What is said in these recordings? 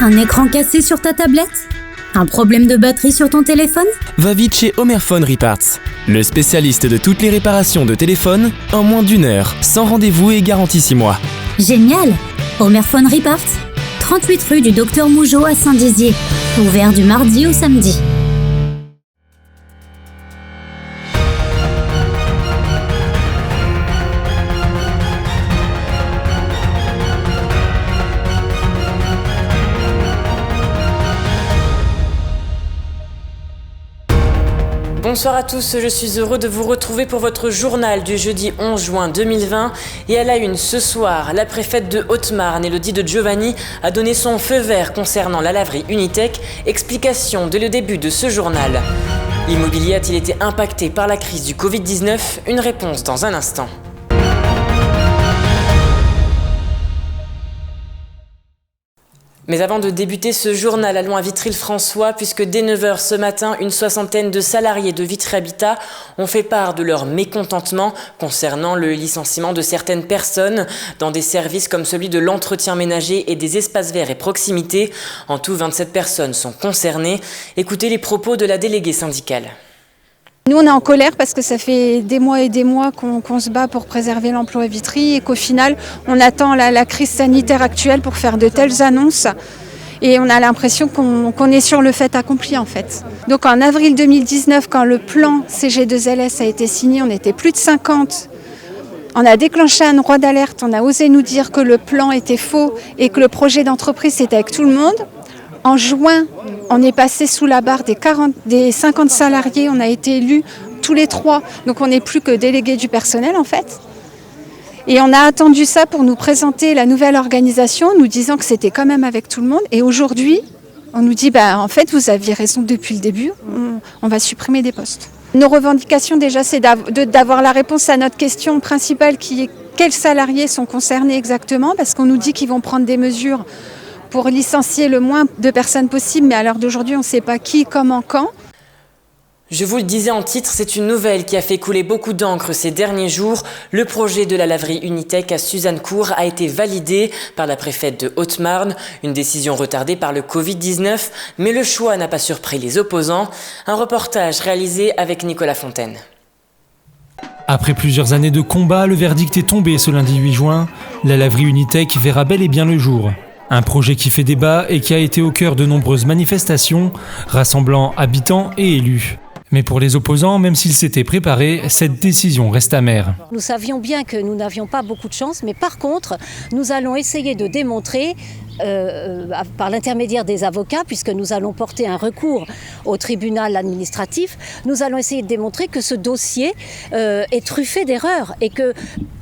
Un écran cassé sur ta tablette? Un problème de batterie sur ton téléphone? Va vite chez Homerphone Reparts, le spécialiste de toutes les réparations de téléphone en moins d'1 heure, sans rendez-vous et garantie 6 mois. Génial! Homerphone Reparts, 38 rue du Docteur Mougeot à Saint-Dizier. Ouvert du mardi au samedi. Bonsoir à tous, je suis heureux de vous retrouver pour votre journal du jeudi 11 juin 2020. Et à la une ce soir, la préfète de Haute-Marne, Élodie de Giovanni, a donné son feu vert concernant la laverie Unitech. Explication dès le début de ce journal. L'immobilier a-t-il été impacté par la crise du Covid-19? Une réponse dans un instant. Mais avant de débuter ce journal, allons à Vitry-le-François, puisque dès 9h ce matin, une soixantaine de salariés de Vitry Habitat ont fait part de leur mécontentement concernant le licenciement de certaines personnes dans des services comme celui de l'entretien ménager et des espaces verts et proximité. En tout, 27 personnes sont concernées. Écoutez les propos de la déléguée syndicale. Nous, on est en colère parce que ça fait des mois et des mois qu'on se bat pour préserver l'emploi à Vitry et qu'au final, on attend la crise sanitaire actuelle pour faire de telles annonces. Et on a l'impression qu'on est sur le fait accompli en fait. Donc en avril 2019, quand le plan CG2LS a été signé, on était plus de 50. On a déclenché un droit d'alerte, on a osé nous dire que le plan était faux et que le projet d'entreprise c'était avec tout le monde. En juin, on est passé sous la barre des 50 salariés, on a été élus tous les 3, donc on n'est plus que délégués du personnel en fait. Et on a attendu ça pour nous présenter la nouvelle organisation, nous disant que c'était quand même avec tout le monde. Et aujourd'hui, on nous dit, en fait, vous aviez raison depuis le début, on va supprimer des postes. Nos revendications déjà, c'est d'avoir la réponse à notre question principale qui est quels salariés sont concernés exactement, parce qu'on nous dit qu'ils vont prendre des mesures pour licencier le moins de personnes possible, mais à l'heure d'aujourd'hui, on ne sait pas qui, comment, quand. Je vous le disais en titre, c'est une nouvelle qui a fait couler beaucoup d'encre ces derniers jours. Le projet de la laverie Unitech à Suzannecourt a été validé par la préfète de Haute-Marne, une décision retardée par le Covid-19, mais le choix n'a pas surpris les opposants. Un reportage réalisé avec Nicolas Fontaine. Après plusieurs années de combat, le verdict est tombé ce lundi 8 juin. La laverie Unitech verra bel et bien le jour. Un projet qui fait débat et qui a été au cœur de nombreuses manifestations, rassemblant habitants et élus. Mais pour les opposants, même s'ils s'étaient préparés, cette décision reste amère. Nous savions bien que nous n'avions pas beaucoup de chance, mais par contre, nous allons essayer de démontrer, par l'intermédiaire des avocats, puisque nous allons porter un recours au tribunal administratif, nous allons essayer de démontrer que ce dossier est truffé d'erreurs et que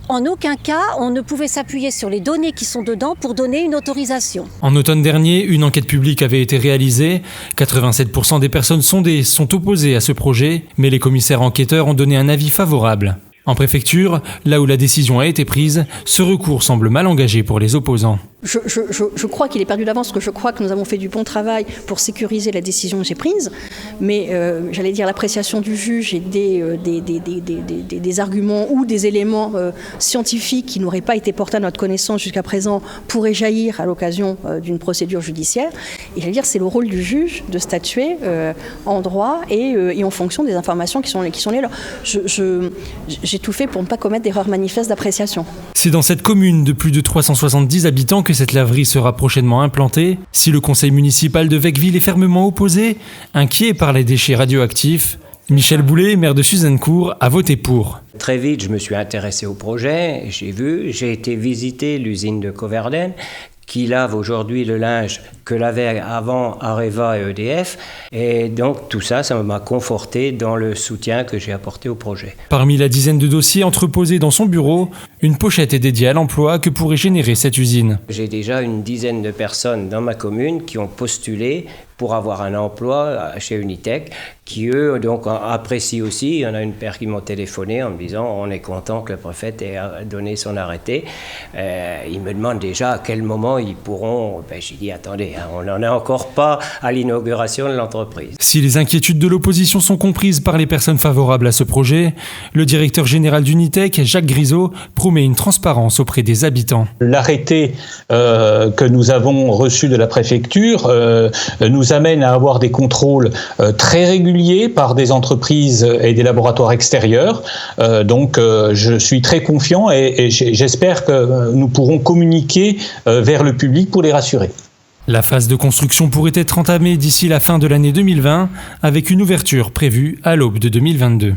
en aucun cas, on ne pouvait s'appuyer sur les données qui sont dedans pour donner une autorisation. En automne dernier, une enquête publique avait été réalisée. 87% des personnes sondées sont opposées à ce projet, mais les commissaires enquêteurs ont donné un avis favorable. En préfecture, là où la décision a été prise, ce recours semble mal engagé pour les opposants. Je crois qu'il est perdu d'avance, parce que je crois que nous avons fait du bon travail pour sécuriser la décision que j'ai prise. Mais j'allais dire l'appréciation du juge et des arguments ou des éléments scientifiques qui n'auraient pas été portés à notre connaissance jusqu'à présent pourraient jaillir à l'occasion d'une procédure judiciaire. Et j'allais dire c'est le rôle du juge de statuer en droit et en fonction des informations qui sont les leurs. J'ai tout fait pour ne pas commettre d'erreurs manifestes d'appréciation. C'est dans cette commune de plus de 370 habitants que cette laverie sera prochainement implantée. Si le conseil municipal de Vecqueville est fermement opposé, inquiet par les déchets radioactifs, Michel Boulet, maire de Suzannecourt, a voté pour. Très vite, je me suis intéressé au projet, j'ai été visiter l'usine de Coverden, qui lave aujourd'hui le linge que lavait avant Areva et EDF. Et donc tout ça, ça m'a conforté dans le soutien que j'ai apporté au projet. Parmi la dizaine de dossiers entreposés dans son bureau, une pochette est dédiée à l'emploi que pourrait générer cette usine. J'ai déjà une dizaine de personnes dans ma commune qui ont postulé pour avoir un emploi chez Unitech, qui eux donc apprécient aussi. Il y en a une paire qui m'ont téléphoné en me disant on est content que le préfet ait donné son arrêté. Ils me demandent déjà à quel moment ils pourront. J'ai dit attendez, on n'en est encore pas à l'inauguration de l'entreprise. Si les inquiétudes de l'opposition sont comprises par les personnes favorables à ce projet, le directeur général d'Unitech, Jacques Grisot, promet une transparence auprès des habitants. L'arrêté que nous avons reçu de la préfecture nous amène à avoir des contrôles très réguliers par des entreprises et des laboratoires extérieurs. Donc je suis très confiant et j'espère que nous pourrons communiquer vers le public pour les rassurer. La phase de construction pourrait être entamée d'ici la fin de l'année 2020, avec une ouverture prévue à l'aube de 2022.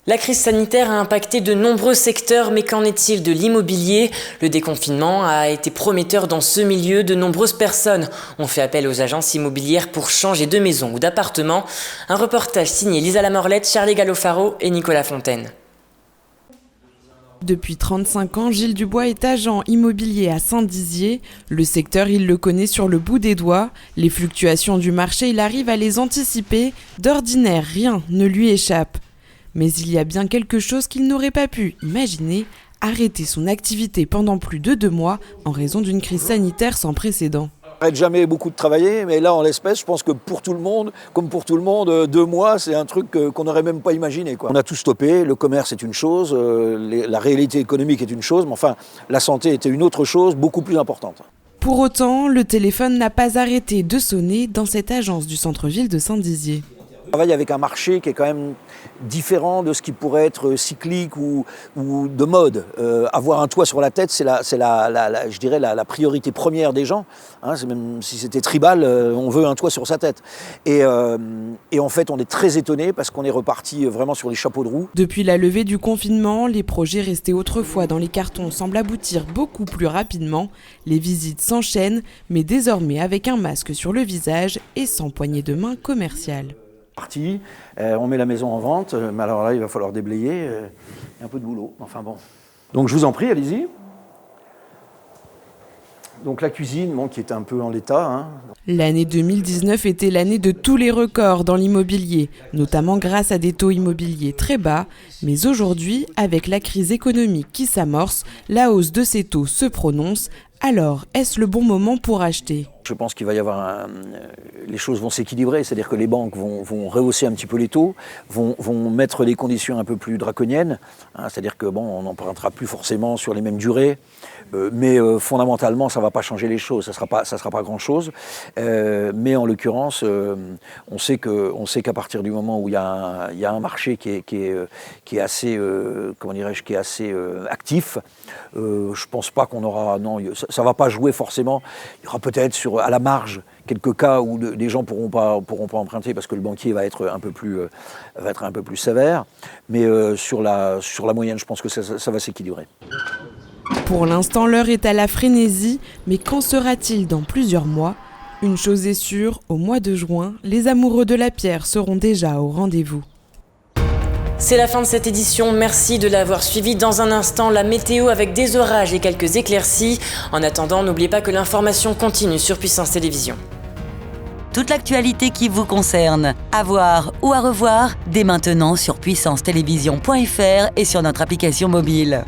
La crise sanitaire a impacté de nombreux secteurs, mais qu'en est-il de l'immobilier ? Le déconfinement a été prometteur dans ce milieu. De nombreuses personnes ont fait appel aux agences immobilières pour changer de maison ou d'appartement. Un reportage signé Lisa Lamorlette, Charlie Gallofaro et Nicolas Fontaine. Depuis 35 ans, Gilles Dubois est agent immobilier à Saint-Dizier. Le secteur, il le connaît sur le bout des doigts. Les fluctuations du marché, il arrive à les anticiper. D'ordinaire, rien ne lui échappe. Mais il y a bien quelque chose qu'il n'aurait pas pu imaginer, arrêter son activité pendant plus de 2 mois en raison d'une crise sanitaire sans précédent. On n'arrête jamais beaucoup de travailler, mais là en l'espèce, je pense que pour tout le monde, comme pour tout le monde, 2 mois, c'est un truc qu'on n'aurait même pas imaginé, quoi. On a tout stoppé, le commerce est une chose, la réalité économique est une chose, mais enfin, la santé était une autre chose, beaucoup plus importante. Pour autant, le téléphone n'a pas arrêté de sonner dans cette agence du centre-ville de Saint-Dizier. On travaille avec un marché qui est quand même différent de ce qui pourrait être cyclique ou de mode. Avoir un toit sur la tête, c'est je dirais la priorité première des gens. Hein, même si c'était tribal, on veut un toit sur sa tête. Et en fait, on est très étonnés parce qu'on est reparti vraiment sur les chapeaux de roue. Depuis la levée du confinement, les projets restés autrefois dans les cartons semblent aboutir beaucoup plus rapidement. Les visites s'enchaînent, mais désormais avec un masque sur le visage et sans poignée de main commerciale. On met la maison en vente, mais alors là il va falloir déblayer, il y a un peu de boulot, enfin bon. Donc je vous en prie, allez-y. Donc la cuisine, qui est un peu en l'état. Hein. L'année 2019 était l'année de tous les records dans l'immobilier, notamment grâce à des taux immobiliers très bas. Mais aujourd'hui, avec la crise économique qui s'amorce, la hausse de ces taux se prononce. Alors, est-ce le bon moment pour acheter ? Je pense qu'il va y avoir les choses vont s'équilibrer, c'est-à-dire que les banques vont rehausser un petit peu les taux, vont mettre des conditions un peu plus draconiennes, hein, c'est-à-dire que on n'empruntera plus forcément sur les mêmes durées, mais fondamentalement ça ne va pas changer les choses, ça sera pas grand-chose, mais en l'occurrence on sait qu'à partir du moment où il y a un marché qui est assez qui est assez actif, je pense pas qu'on aura ça va pas jouer forcément. Il y aura peut-être à la marge quelques cas où des gens pourront pas emprunter parce que le banquier va être un peu plus sévère, mais sur la moyenne, je pense que ça va s'équilibrer. Pour l'instant, l'heure est à la frénésie, mais qu'en sera-t-il dans plusieurs mois ? Une chose est sûre, au mois de juin, les amoureux de la pierre seront déjà au rendez-vous. C'est la fin de cette édition, merci de l'avoir suivi. Dans un instant, la météo avec des orages et quelques éclaircies. En attendant, n'oubliez pas que l'information continue sur Puissance Télévisions. Toute l'actualité qui vous concerne, à voir ou à revoir, dès maintenant sur puissancetélévision.fr et sur notre application mobile.